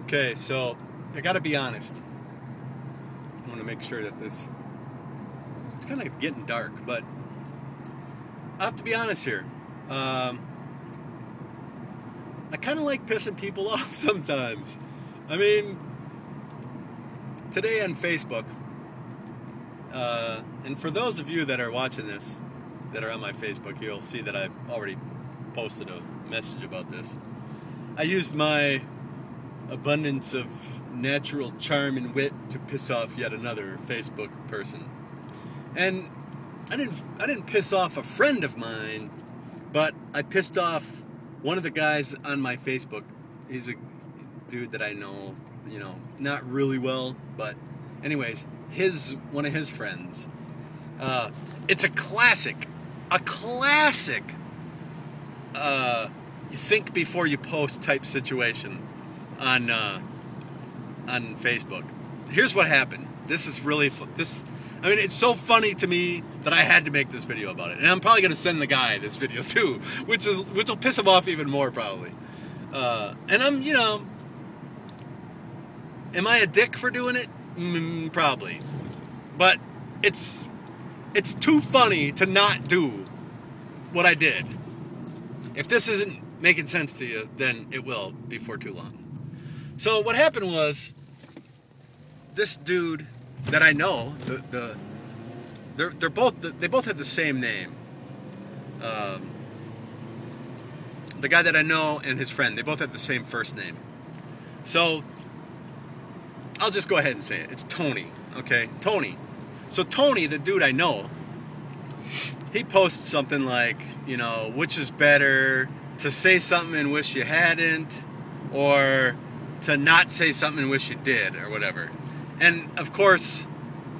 Okay, so I gotta be honest. I want to make sure that it's kind of getting dark, but I have to be honest here. I kind of like pissing people off sometimes. I mean, today on Facebook, and for those of you that are watching this, that are on my Facebook, you'll see that I've already posted a message about this. I used my abundance of natural charm and wit to piss off yet another Facebook person. And I didn't piss off a friend of mine, but I pissed off one of the guys on my Facebook. He's a dude that I know, not really well, but anyways, one of his friends. It's a classic. You think before you post type situation on Facebook. Here's what happened. This is really it's so funny to me that I had to make this video about it, and I'm probably gonna send the guy this video too, which will piss him off even more probably. And am I a dick for doing it? Probably, but it's too funny to not do what I did. If this isn't making sense to you, then it will before too long. So what happened was, this dude that I know, they both had the same name. The guy that I know and his friend, they both had the same first name. So I'll just go ahead and say it. It's Tony. Okay, Tony. So Tony, the dude I know, he posts something like, which is better, to say something and wish you hadn't, or to not say something and wish you did, or whatever. And of course,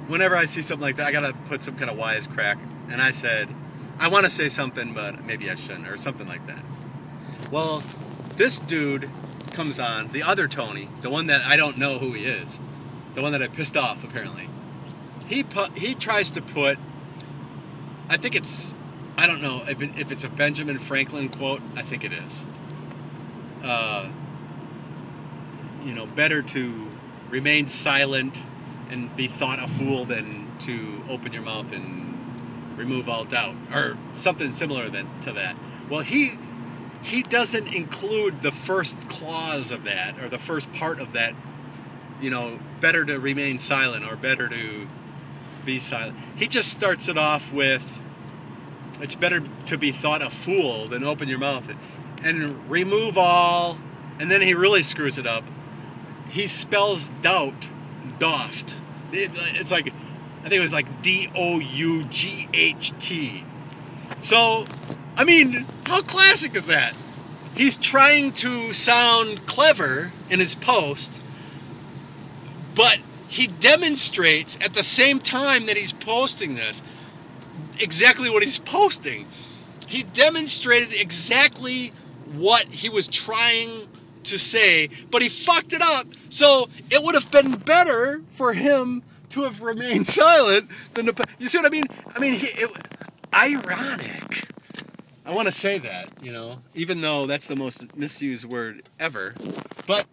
whenever I see something like that, I gotta put some kind of wisecrack. And I said, I want to say something, but maybe I shouldn't, or something like that. Well, this dude comes on, the other Tony, the one that I don't know who he is, the one that I pissed off apparently. He tries to put, I think it's, I don't know if it's a Benjamin Franklin quote. I think it is. Better to remain silent and be thought a fool than to open your mouth and remove all doubt, or something similar to that. Well, he doesn't include the first clause of that, or the first part of that. Better to remain silent, or better to be silent. He just starts it off with, it's better to be thought a fool than open your mouth and remove all, and then he really screws it up. He spells doubt, doft. It's like, I think it was like D-O-U-G-H-T. So, I mean, how classic is that? He's trying to sound clever in his post, but he demonstrates at the same time that he's posting this exactly what he's posting. He demonstrated exactly what he was trying to say, but he fucked it up. So it would have been better for him to have remained silent than to. You see what I mean? Ironic. I want to say that, even though that's the most misused word ever, but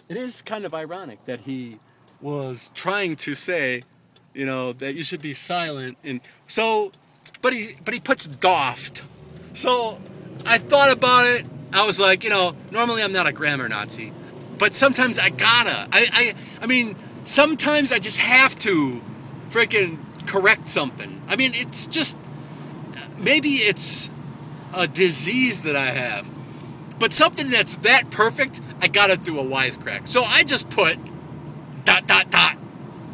it is kind of ironic that he was trying to say, that you should be silent, and so, but he puts doft. So I thought about it. I was like, normally I'm not a grammar Nazi, but sometimes I gotta. I mean, sometimes I just have to freaking correct something. I mean, it's just, maybe it's a disease that I have, but something that's that perfect, I gotta do a wisecrack. So I just put ...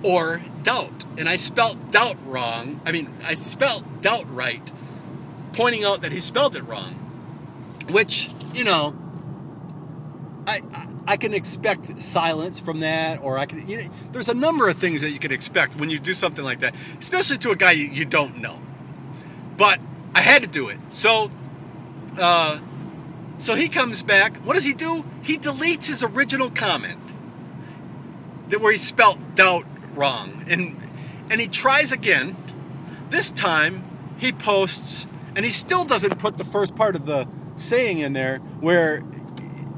or doubt, and I spelt doubt wrong. I mean, I spelt doubt right, pointing out that he spelled it wrong, which, I can expect silence from that, or I can, there's a number of things that you can expect when you do something like that, especially to a guy you don't know. But I had to do it. So he comes back. What does he do? He deletes his original comment where he spelt doubt wrong, and he tries again. This time he posts, and he still doesn't put the first part of the saying in there, where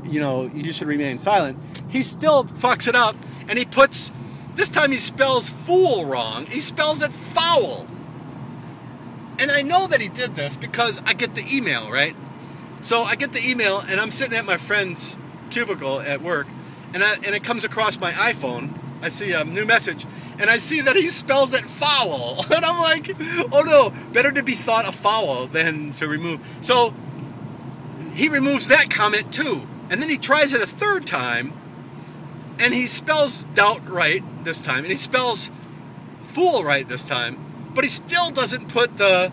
you know, you should remain silent, he still fucks it up, and he puts, this time he spells fool wrong. He spells it foul. And I know that he did this because I get the email, right? So I get the email, and I'm sitting at my friend's cubicle at work, and it comes across my iPhone. I see a new message, and I see that he spells it foul. And I'm like, oh no, better to be thought a foul than to remove. So he removes that comment too. And then he tries it a third time, and he spells doubt right this time, and he spells fool right this time, but he still doesn't put the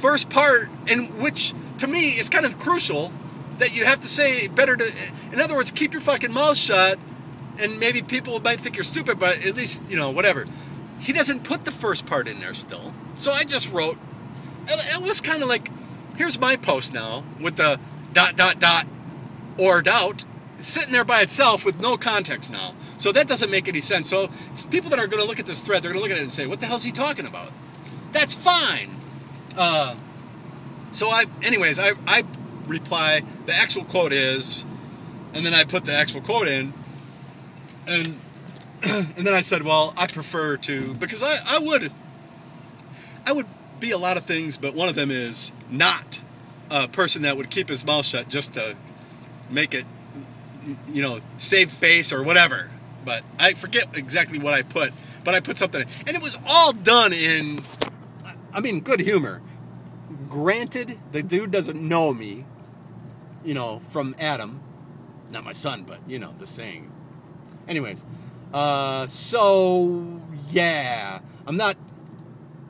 first part, in which to me is kind of crucial, that you have to say better to, in other words, keep your fucking mouth shut, and maybe people might think you're stupid, but at least, you know, whatever. He doesn't put the first part in there still. So I just wrote, it was kind of like, here's my post now with the ... or doubt sitting there by itself with no context now. So that doesn't make any sense. So people that are going to look at this thread, they're going to look at it and say, what the hell is he talking about? That's fine. So I reply, the actual quote is, and then I put the actual quote in, and then I said, well, I prefer to, because I would be a lot of things, but one of them is not a person that would keep his mouth shut just to make it, you know, save face or whatever. But I forget exactly what I put, but I put something in. And it was all done in, I mean, good humor. Granted, the dude doesn't know me, you know, from Adam. Not my son, but, you know, the saying. Anyways, so, yeah. I'm not,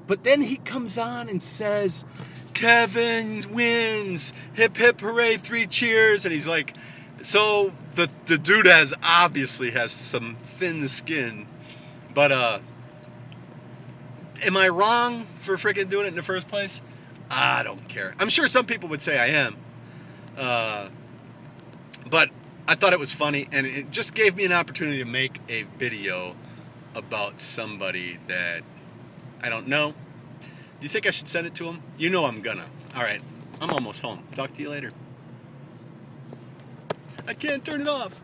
but then he comes on and says, Kevin wins, hip hip hooray, 3 cheers, and he's like, so the dude obviously has some thin skin, but am I wrong for freaking doing it in the first place? I don't care. I'm sure some people would say I am, but I thought it was funny, and it just gave me an opportunity to make a video about somebody that I don't know. Do you think I should send it to him? You know I'm gonna. All right, I'm almost home. Talk to you later. I can't turn it off.